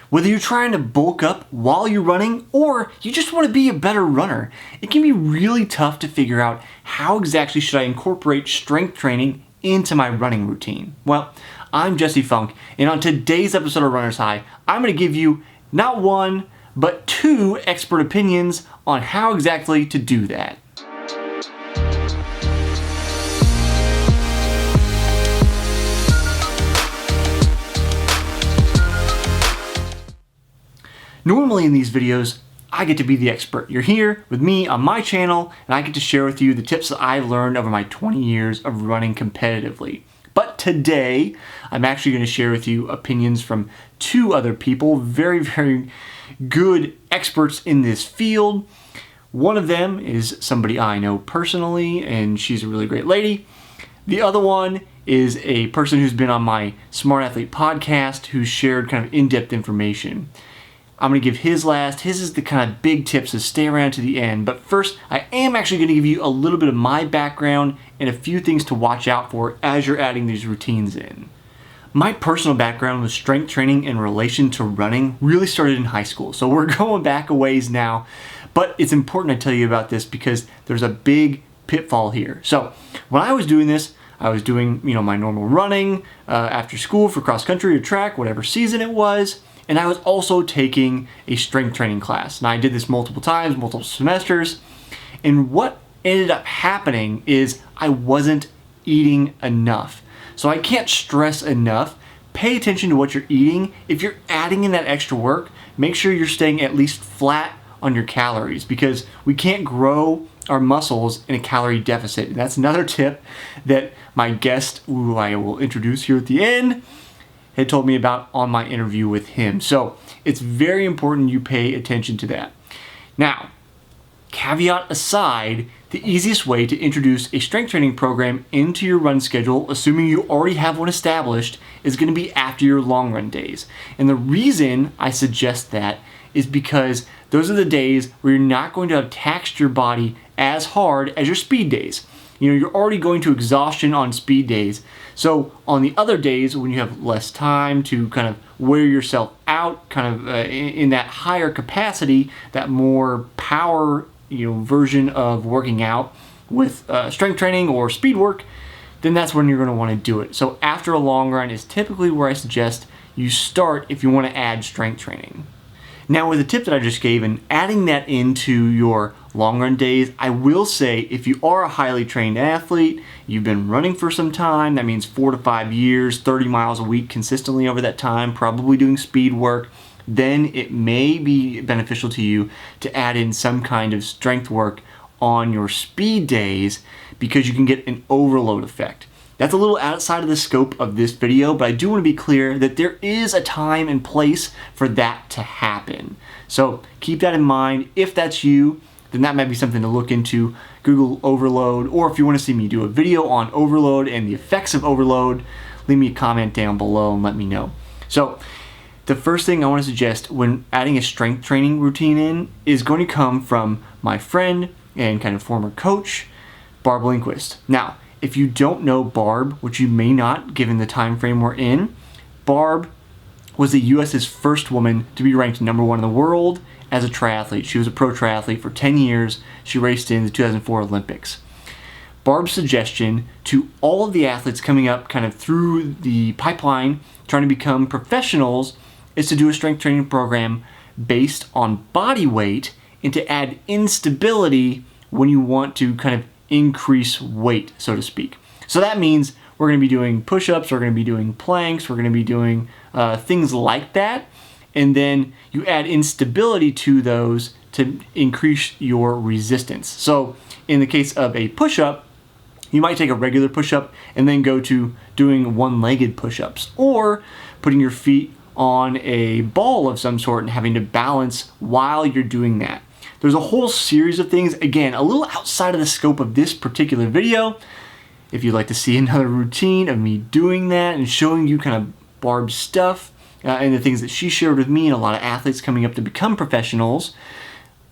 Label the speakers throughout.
Speaker 1: Whether you're trying to bulk up while you're running or you just want to be a better runner, it can be really tough to figure out how exactly should I incorporate strength training into my running routine. Well, I'm Jesse Funk, and on today's episode of Runner's High, I'm going to give you not one, but two expert opinions on how exactly to do that. Normally in these videos, I get to be the expert. You're here with me on my channel, and I get to share with you the tips that I've learned over my 20 years of running competitively. But today, I'm actually going to share with you opinions from two other people, very good experts in this field. One of them is somebody I know personally, and she's a really great lady. The other one is a person who's been on my Smart Athlete podcast who's shared kind of in-depth information. I'm going to give his last. His is the kind of big tips, so stay around to the end. But first, I am actually going to give you a little bit of my background and a few things to watch out for as you're adding these routines in. My personal background with strength training in relation to running really started in high school. So we're going back a ways now, but it's important to tell you about this because there's a big pitfall here. So when I was doing this, I was doing my normal running after school for cross country or track, whatever season it was. And I was also taking a strength training class. And I did this multiple times, multiple semesters. And what ended up happening is I wasn't eating enough. So I can't stress enough. Pay attention to what you're eating. If you're adding in that extra work, make sure you're staying at least flat on your calories because we can't grow our muscles in a calorie deficit. And that's another tip that my guest, who I will introduce here at the end, had told me about on my interview with him. So it's very important you pay attention to that. Now, caveat aside, the easiest way to introduce a strength training program into your run schedule, assuming you already have one established, is going to be after your long run days. And the reason I suggest that is because those are the days where you're not going to have taxed your body as hard as your speed days. You're already going to exhaustion on speed days. So on the other days when you have less time to kind of wear yourself out, kind of in that higher capacity, that more power version of working out with strength training or speed work, then that's when you're going to want to do it. So after a long run is typically where I suggest you start if you want to add strength training. Now with the tip that I just gave and adding that into your long run days, I will say if you are a highly trained athlete, you've been running for some time, that means 4 to 5 years, 30 miles a week consistently over that time, probably doing speed work, then it may be beneficial to you to add in some kind of strength work on your speed days because you can get an overload effect. That's a little outside of the scope of this video, but I do want to be clear that there is a time and place for that to happen. So keep that in mind. If that's you, then that might be something to look into. Google overload, or if you want to see me do a video on overload and the effects of overload, leave me a comment down below and let me know. So the first thing I want to suggest when adding a strength training routine in is going to come from my friend and kind of former coach, Barb Engquist. Now, if you don't know Barb, which you may not given the time frame we're in, Barb was the U.S.'s first woman to be ranked number 1 in the world as a triathlete. She was a pro triathlete for 10 years. She raced in the 2004 Olympics. Barb's suggestion to all of the athletes coming up kind of through the pipeline, trying to become professionals, is to do a strength training program based on body weight and to add instability when you want to kind of increase weight, so to speak. So that means we're going to be doing push-ups, we're going to be doing planks, we're going to be doing things like that. And then you add instability to those to increase your resistance. So in the case of a push-up, you might take a regular push-up and then go to doing one-legged push-ups or putting your feet on a ball of some sort and having to balance while you're doing that. There's a whole series of things, again, a little outside of the scope of this particular video. If you'd like to see another routine of me doing that and showing you kind of Barb's stuff and the things that she shared with me and a lot of athletes coming up to become professionals,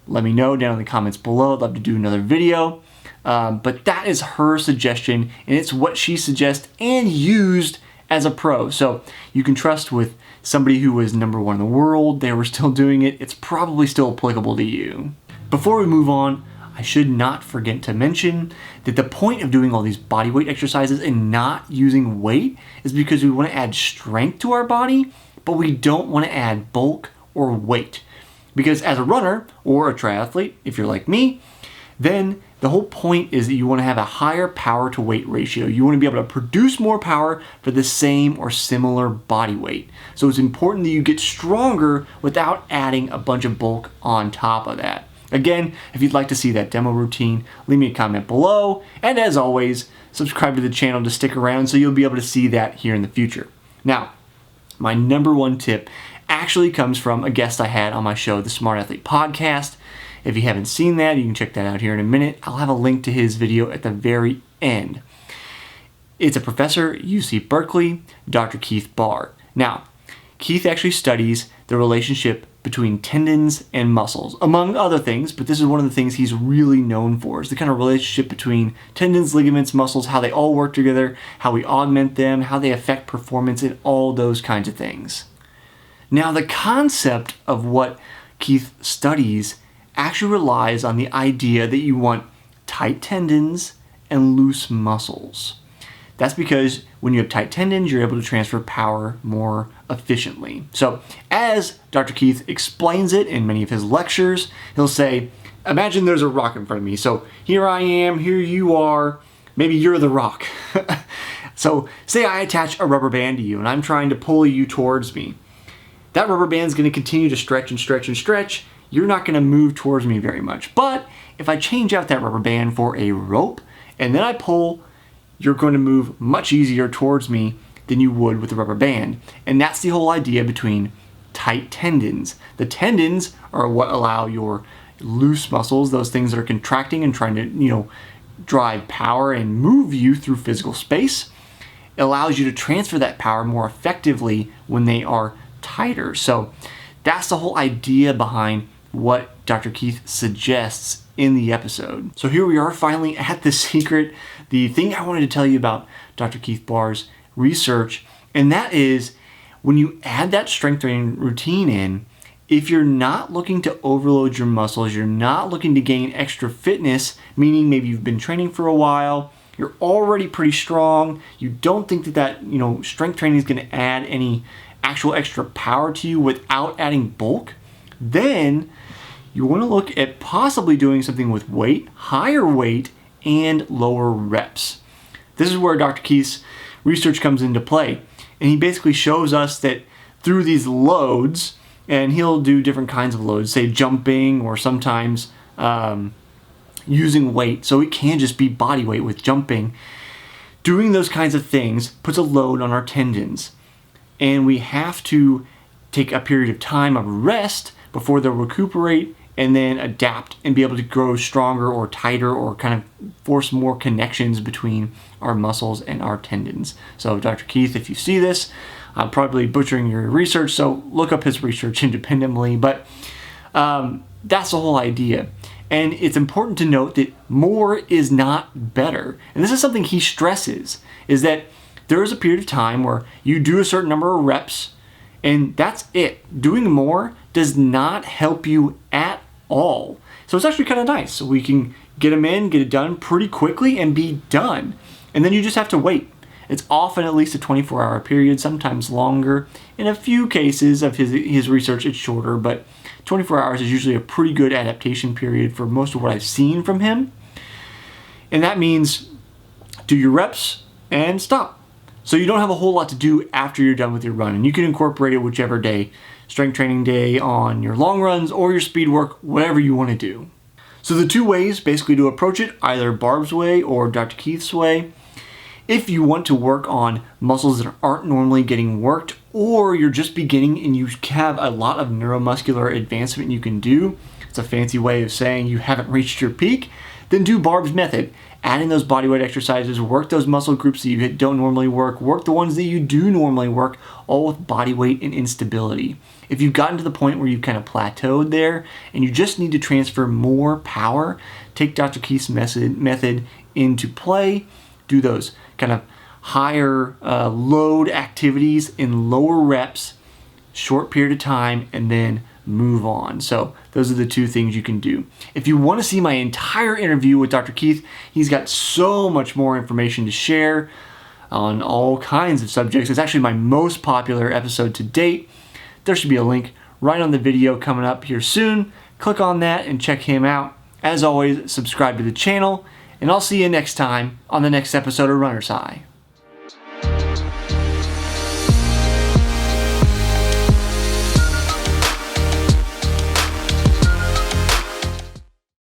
Speaker 1: let me know down in the comments below. I'd love to do another video. But that is her suggestion, and it's what she suggests and used as a pro. So you can trust with somebody who was #1 in the world, they were still doing it, it's probably still applicable to you. Before we move on, I should not forget to mention that the point of doing all these bodyweight exercises and not using weight is because we want to add strength to our body, but we don't want to add bulk or weight. Because as a runner or a triathlete, if you're like me, then the whole point is that you want to have a higher power to weight ratio. You want to be able to produce more power for the same or similar body weight. So it's important that you get stronger without adding a bunch of bulk on top of that. Again, if you'd like to see that demo routine, leave me a comment below. And as always, subscribe to the channel to stick around so you'll be able to see that here in the future. Now, my #1 tip actually comes from a guest I had on my show, the Smart Athlete Podcast. If you haven't seen that, you can check that out here in a minute. I'll have a link to his video at the very end. It's a professor at UC Berkeley, Dr. Keith Barr. Now, Keith actually studies the relationship between tendons and muscles, among other things, but this is one of the things he's really known for, is the kind of relationship between tendons, ligaments, muscles, how they all work together, how we augment them, how they affect performance, and all those kinds of things. Now, the concept of what Keith studies actually relies on the idea that you want tight tendons and loose muscles. That's because when you have tight tendons, you're able to transfer power more efficiently. So as Dr. Keith explains it in many of his lectures, he'll say, imagine there's a rock in front of me. So here I am, here you are, maybe you're the rock. So say I attach a rubber band to you and I'm trying to pull you towards me. That rubber band is going to continue to stretch and stretch and stretch. You're not going to move towards me very much. But if I change out that rubber band for a rope and then I pull, you're going to move much easier towards me than you would with the rubber band. And that's the whole idea between tight tendons. The tendons are what allow your loose muscles, those things that are contracting and trying to, drive power and move you through physical space. It allows you to transfer that power more effectively when they are tighter. So that's the whole idea behind what Dr. Keith suggests in the episode. So here we are finally at the secret, the thing I wanted to tell you about Dr. Keith Barr's research, and that is when you add that strength training routine in, if you're not looking to overload your muscles, you're not looking to gain extra fitness, meaning maybe you've been training for a while, you're already pretty strong, you don't think that strength training is going to add any actual extra power to you without adding bulk, then you want to look at possibly doing something with weight, higher weight, and lower reps. This is where Dr. Keith's research comes into play. And he basically shows us that through these loads, and he'll do different kinds of loads, say jumping or sometimes using weight. So it can just be body weight with jumping. Doing those kinds of things puts a load on our tendons. And we have to take a period of time of rest before they'll recuperate and then adapt and be able to grow stronger or tighter or kind of force more connections between our muscles and our tendons. So Dr. Keith, if you see this, I'm probably butchering your research, so look up his research independently, but that's the whole idea. And it's important to note that more is not better. And this is something he stresses, is that there is a period of time where you do a certain number of reps and that's it. Doing more does not help you at all. So it's actually kind of nice. So we can get them in, get it done pretty quickly and be done. And then you just have to wait. It's often at least a 24-hour period, sometimes longer. In a few cases of his research, it's shorter, but 24 hours is usually a pretty good adaptation period for most of what I've seen from him. And that means do your reps and stop. So you don't have a whole lot to do after you're done with your run, and you can incorporate it whichever day, strength training day on your long runs or your speed work, whatever you want to do. So the two ways basically to approach it, either Barb's way or Dr. Keith's way. If you want to work on muscles that aren't normally getting worked, or you're just beginning and you have a lot of neuromuscular advancement you can do, it's a fancy way of saying you haven't reached your peak, then do Barb's method. Add in those bodyweight exercises, work those muscle groups that you don't normally work the ones that you do normally work, all with body weight and instability. If you've gotten to the point where you've kind of plateaued there and you just need to transfer more power, take Dr. Keith's method into play, do those kind of higher load activities in lower reps short period of time, and then move on. So those are the two things you can do. If you want to see my entire interview with Dr. Keith, he's got so much more information to share on all kinds of subjects. It's actually my most popular episode to date. There should be a link right on the video coming up here soon. Click on that and check him out. As always, subscribe to the channel, and I'll see you next time on the next episode of Runner's High.